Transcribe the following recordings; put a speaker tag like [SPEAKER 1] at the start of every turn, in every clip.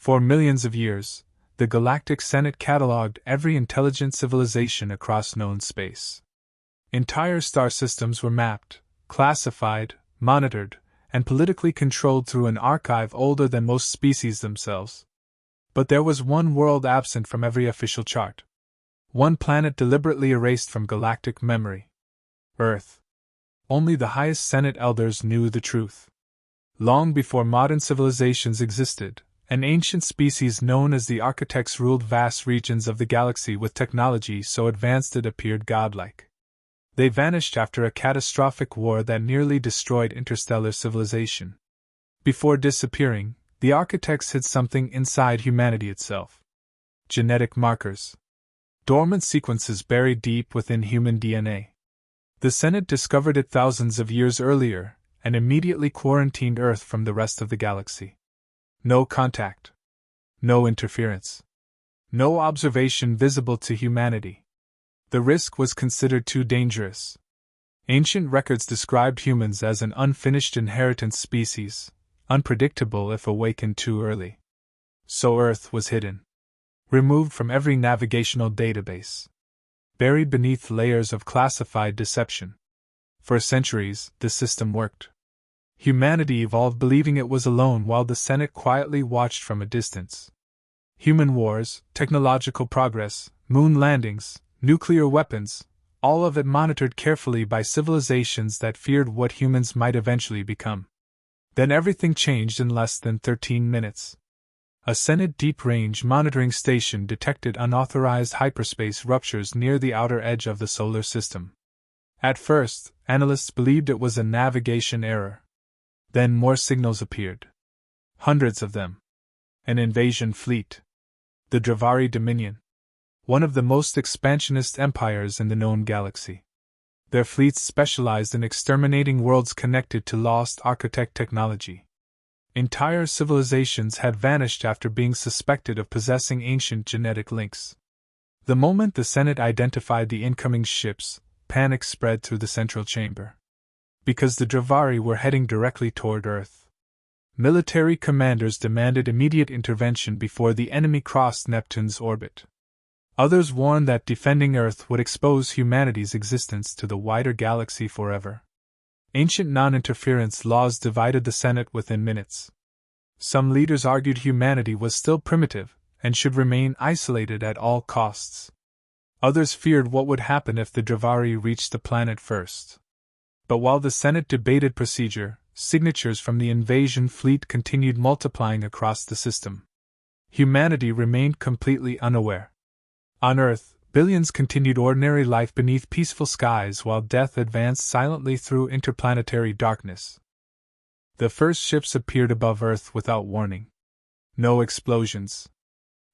[SPEAKER 1] For millions of years, the Galactic Senate catalogued every intelligent civilization across known space. Entire star systems were mapped, classified, monitored, and politically controlled through an archive older than most species themselves. But there was one world absent from every official chart. One planet deliberately erased from galactic memory. Earth. Only the highest Senate elders knew the truth. Long before modern civilizations existed, an ancient species known as the Architects ruled vast regions of the galaxy with technology so advanced it appeared godlike. They vanished after a catastrophic war that nearly destroyed interstellar civilization. Before disappearing, the Architects hid something inside humanity itself. Genetic markers. Dormant sequences buried deep within human DNA. The Senate discovered it thousands of years earlier, and immediately quarantined Earth from the rest of the galaxy. No contact. No interference. No observation visible to humanity. The risk was considered too dangerous. Ancient records described humans as an unfinished inheritance species, unpredictable if awakened too early. So Earth was hidden. Removed from every navigational database. Buried beneath layers of classified deception. For centuries, the system worked. Humanity evolved believing it was alone while the Senate quietly watched from a distance. Human wars, technological progress, moon landings, nuclear weapons, all of it monitored carefully by civilizations that feared what humans might eventually become. Then everything changed in less than 13 minutes. A Senate deep-range monitoring station detected unauthorized hyperspace ruptures near the outer edge of the solar system. At first, analysts believed it was a navigation error. Then more signals appeared. Hundreds of them. An invasion fleet. The Dravari Dominion. One of the most expansionist empires in the known galaxy. Their fleets specialized in exterminating worlds connected to lost architect technology. Entire civilizations had vanished after being suspected of possessing ancient genetic links. The moment the Senate identified the incoming ships, panic spread through the central chamber. Because the Dravari were heading directly toward Earth. Military commanders demanded immediate intervention before the enemy crossed Neptune's orbit. Others warned that defending Earth would expose humanity's existence to the wider galaxy forever. Ancient non-interference laws divided the Senate within minutes. Some leaders argued humanity was still primitive and should remain isolated at all costs. Others feared what would happen if the Dravari reached the planet first. But while the Senate debated procedure, signatures from the invasion fleet continued multiplying across the system. Humanity remained completely unaware. On Earth, billions continued ordinary life beneath peaceful skies while death advanced silently through interplanetary darkness. The first ships appeared above Earth without warning. No explosions.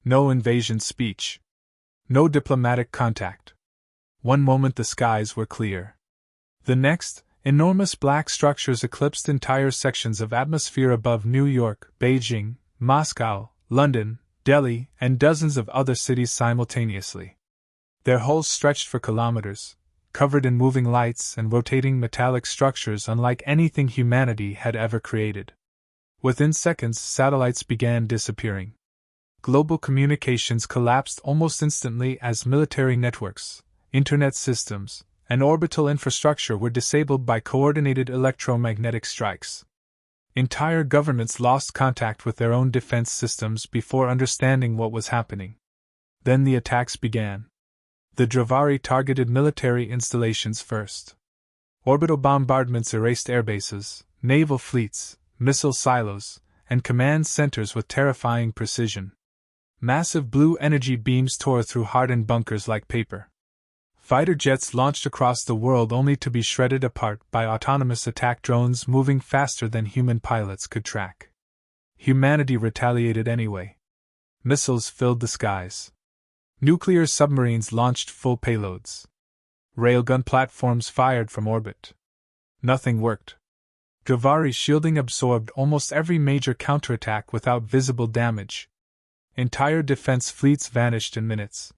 [SPEAKER 1] No invasion speech. No diplomatic contact. One moment the skies were clear. The next, enormous black structures eclipsed entire sections of atmosphere above New York, Beijing, Moscow, London, Delhi, and dozens of other cities simultaneously. Their hulls stretched for kilometers, covered in moving lights and rotating metallic structures unlike anything humanity had ever created. Within seconds, satellites began disappearing. Global communications collapsed almost instantly as military networks, internet systems, and orbital infrastructure were disabled by coordinated electromagnetic strikes. Entire governments lost contact with their own defense systems before understanding what was happening. Then the attacks began. The Dravari targeted military installations first. Orbital bombardments erased airbases, naval fleets, missile silos, and command centers with terrifying precision. Massive blue energy beams tore through hardened bunkers like paper. Fighter jets launched across the world only to be shredded apart by autonomous attack drones moving faster than human pilots could track. Humanity retaliated anyway. Missiles filled the skies. Nuclear submarines launched full payloads. Railgun platforms fired from orbit. Nothing worked. Dravari shielding absorbed almost every major counterattack without visible damage. Entire defense fleets vanished in minutes.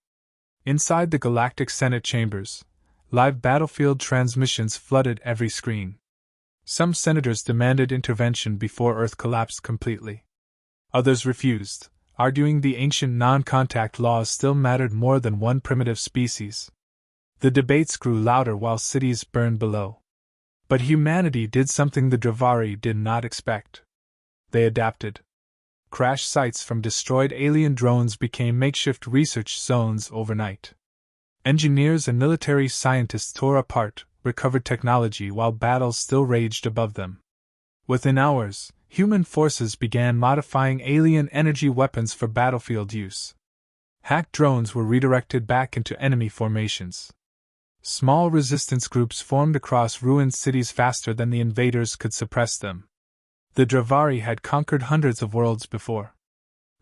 [SPEAKER 1] Inside the Galactic Senate chambers, live battlefield transmissions flooded every screen. Some senators demanded intervention before Earth collapsed completely. Others refused, arguing the ancient non-contact laws still mattered more than one primitive species. The debates grew louder while cities burned below. But humanity did something the Dravari did not expect. They adapted. Crash sites from destroyed alien drones became makeshift research zones overnight. Engineers and military scientists tore apart, recovered technology while battles still raged above them. Within hours, human forces began modifying alien energy weapons for battlefield use. Hacked drones were redirected back into enemy formations. Small resistance groups formed across ruined cities faster than the invaders could suppress them. The Dravari had conquered hundreds of worlds before.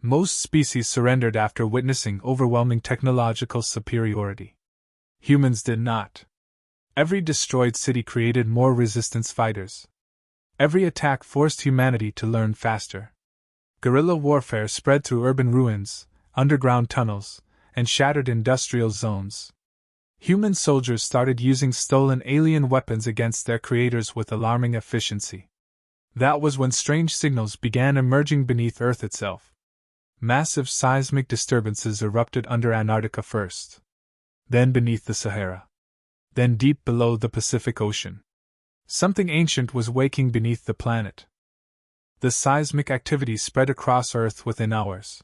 [SPEAKER 1] Most species surrendered after witnessing overwhelming technological superiority. Humans did not. Every destroyed city created more resistance fighters. Every attack forced humanity to learn faster. Guerrilla warfare spread through urban ruins, underground tunnels, and shattered industrial zones. Human soldiers started using stolen alien weapons against their creators with alarming efficiency. That was when strange signals began emerging beneath Earth itself. Massive seismic disturbances erupted under Antarctica first. Then beneath the Sahara. Then deep below the Pacific Ocean. Something ancient was waking beneath the planet. The seismic activity spread across Earth within hours.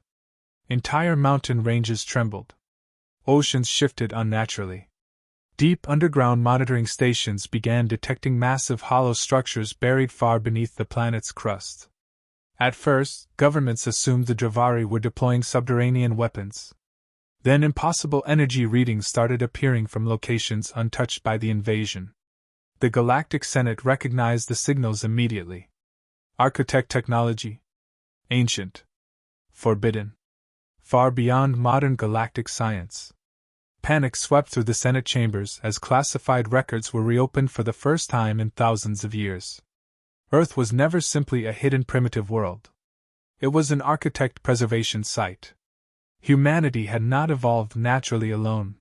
[SPEAKER 1] Entire mountain ranges trembled. Oceans shifted unnaturally. Deep underground monitoring stations began detecting massive hollow structures buried far beneath the planet's crust. At first, governments assumed the Dravari were deploying subterranean weapons. Then impossible energy readings started appearing from locations untouched by the invasion. The Galactic Senate recognized the signals immediately. Architect technology. Ancient. Forbidden. Far beyond modern galactic science. Panic swept through the Senate chambers as classified records were reopened for the first time in thousands of years. Earth was never simply a hidden primitive world. It was an architect preservation site. Humanity had not evolved naturally alone.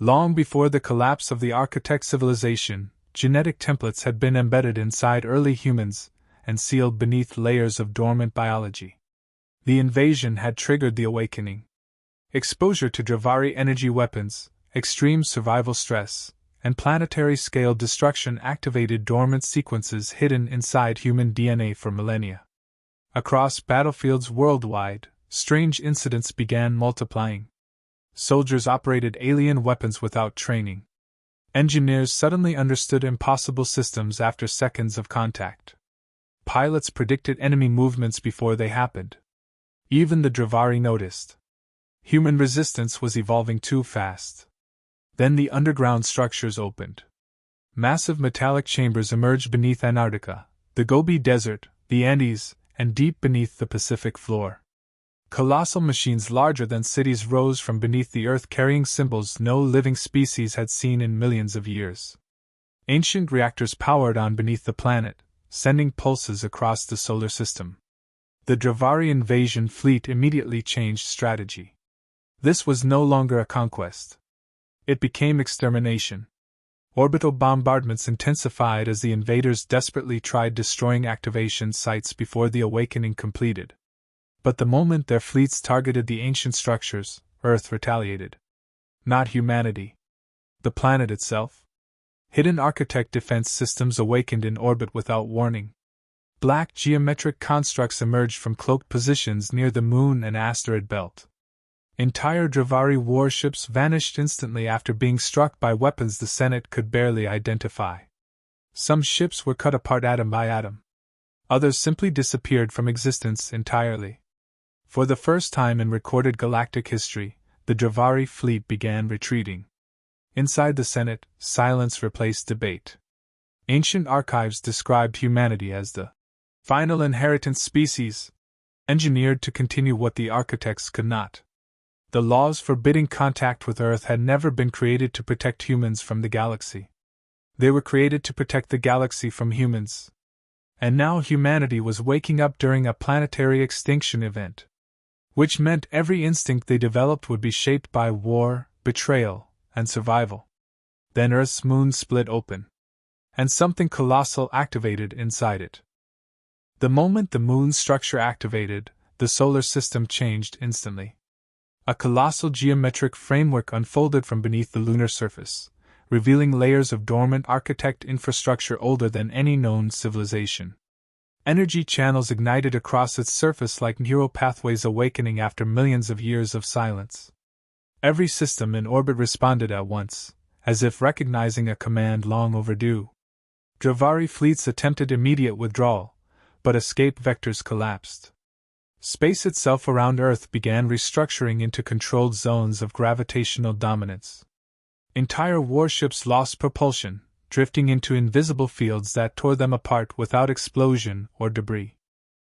[SPEAKER 1] Long before the collapse of the architect civilization, genetic templates had been embedded inside early humans and sealed beneath layers of dormant biology. The invasion had triggered the awakening. Exposure to Dravari energy weapons, extreme survival stress, and planetary-scale destruction activated dormant sequences hidden inside human DNA for millennia. Across battlefields worldwide, strange incidents began multiplying. Soldiers operated alien weapons without training. Engineers suddenly understood impossible systems after seconds of contact. Pilots predicted enemy movements before they happened. Even the Dravari noticed. Human resistance was evolving too fast. Then the underground structures opened. Massive metallic chambers emerged beneath Antarctica, the Gobi Desert, the Andes, and deep beneath the Pacific floor. Colossal machines larger than cities rose from beneath the earth carrying symbols no living species had seen in millions of years. Ancient reactors powered on beneath the planet, sending pulses across the solar system. The Dravari invasion fleet immediately changed strategy. This was no longer a conquest. It became extermination. Orbital bombardments intensified as the invaders desperately tried destroying activation sites before the awakening completed. But the moment their fleets targeted the ancient structures, Earth retaliated. Not humanity. The planet itself. Hidden architect defense systems awakened in orbit without warning. Black geometric constructs emerged from cloaked positions near the moon and asteroid belt. Entire Dravari warships vanished instantly after being struck by weapons the Senate could barely identify. Some ships were cut apart atom by atom. Others simply disappeared from existence entirely. For the first time in recorded galactic history, the Dravari fleet began retreating. Inside the Senate, silence replaced debate. Ancient archives described humanity as the final inheritance species, engineered to continue what the architects could not. The laws forbidding contact with Earth had never been created to protect humans from the galaxy. They were created to protect the galaxy from humans. And now humanity was waking up during a planetary extinction event. Which meant every instinct they developed would be shaped by war, betrayal, and survival. Then Earth's moon split open. And something colossal activated inside it. The moment the moon's structure activated, the solar system changed instantly. A colossal geometric framework unfolded from beneath the lunar surface, revealing layers of dormant architect infrastructure older than any known civilization. Energy channels ignited across its surface like neural pathways awakening after millions of years of silence. Every system in orbit responded at once, as if recognizing a command long overdue. Dravari fleets attempted immediate withdrawal, but escape vectors collapsed. Space itself around Earth began restructuring into controlled zones of gravitational dominance. Entire warships lost propulsion, drifting into invisible fields that tore them apart without explosion or debris.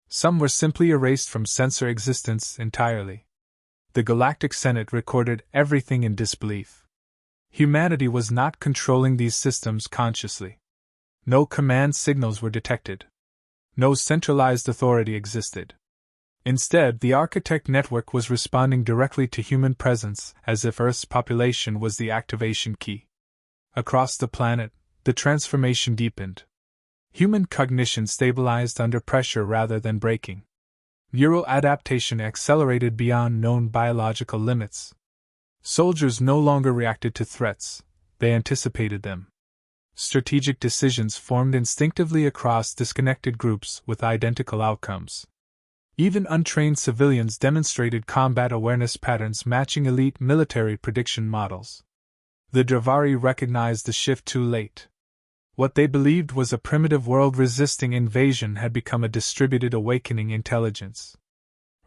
[SPEAKER 1] Some were simply erased from sensor existence entirely. The Galactic Senate recorded everything in disbelief. Humanity was not controlling these systems consciously. No command signals were detected. No centralized authority existed. Instead, the architect network was responding directly to human presence, as if Earth's population was the activation key. Across the planet, the transformation deepened. Human cognition stabilized under pressure rather than breaking. Neural adaptation accelerated beyond known biological limits. Soldiers no longer reacted to threats, they anticipated them. Strategic decisions formed instinctively across disconnected groups with identical outcomes. Even untrained civilians demonstrated combat awareness patterns matching elite military prediction models. The Dravari recognized the shift too late. What they believed was a primitive world resisting invasion had become a distributed awakening intelligence.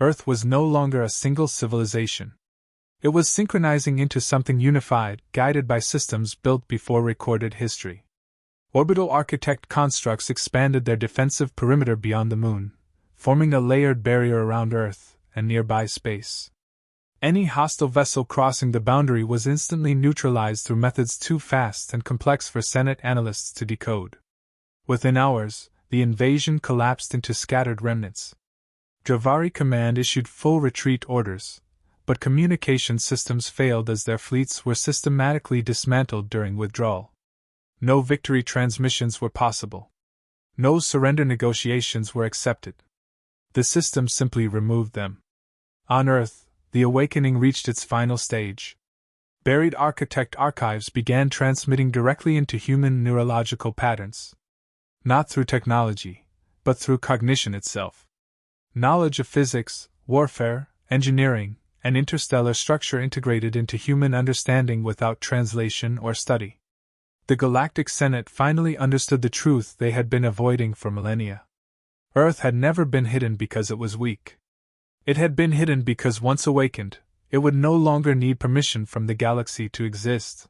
[SPEAKER 1] Earth was no longer a single civilization. It was synchronizing into something unified, guided by systems built before recorded history. Orbital architect constructs expanded their defensive perimeter beyond the Moon, forming a layered barrier around Earth and nearby space. Any hostile vessel crossing the boundary was instantly neutralized through methods too fast and complex for Senate analysts to decode. Within hours, the invasion collapsed into scattered remnants. Dravari Command issued full retreat orders, but communication systems failed as their fleets were systematically dismantled during withdrawal. No victory transmissions were possible. No surrender negotiations were accepted. The system simply removed them. On Earth, the awakening reached its final stage. Buried architect archives began transmitting directly into human neurological patterns. Not through technology, but through cognition itself. Knowledge of physics, warfare, engineering, and interstellar structure integrated into human understanding without translation or study. The Galactic Senate finally understood the truth they had been avoiding for millennia. Earth had never been hidden because it was weak. It had been hidden because once awakened, it would no longer need permission from the galaxy to exist.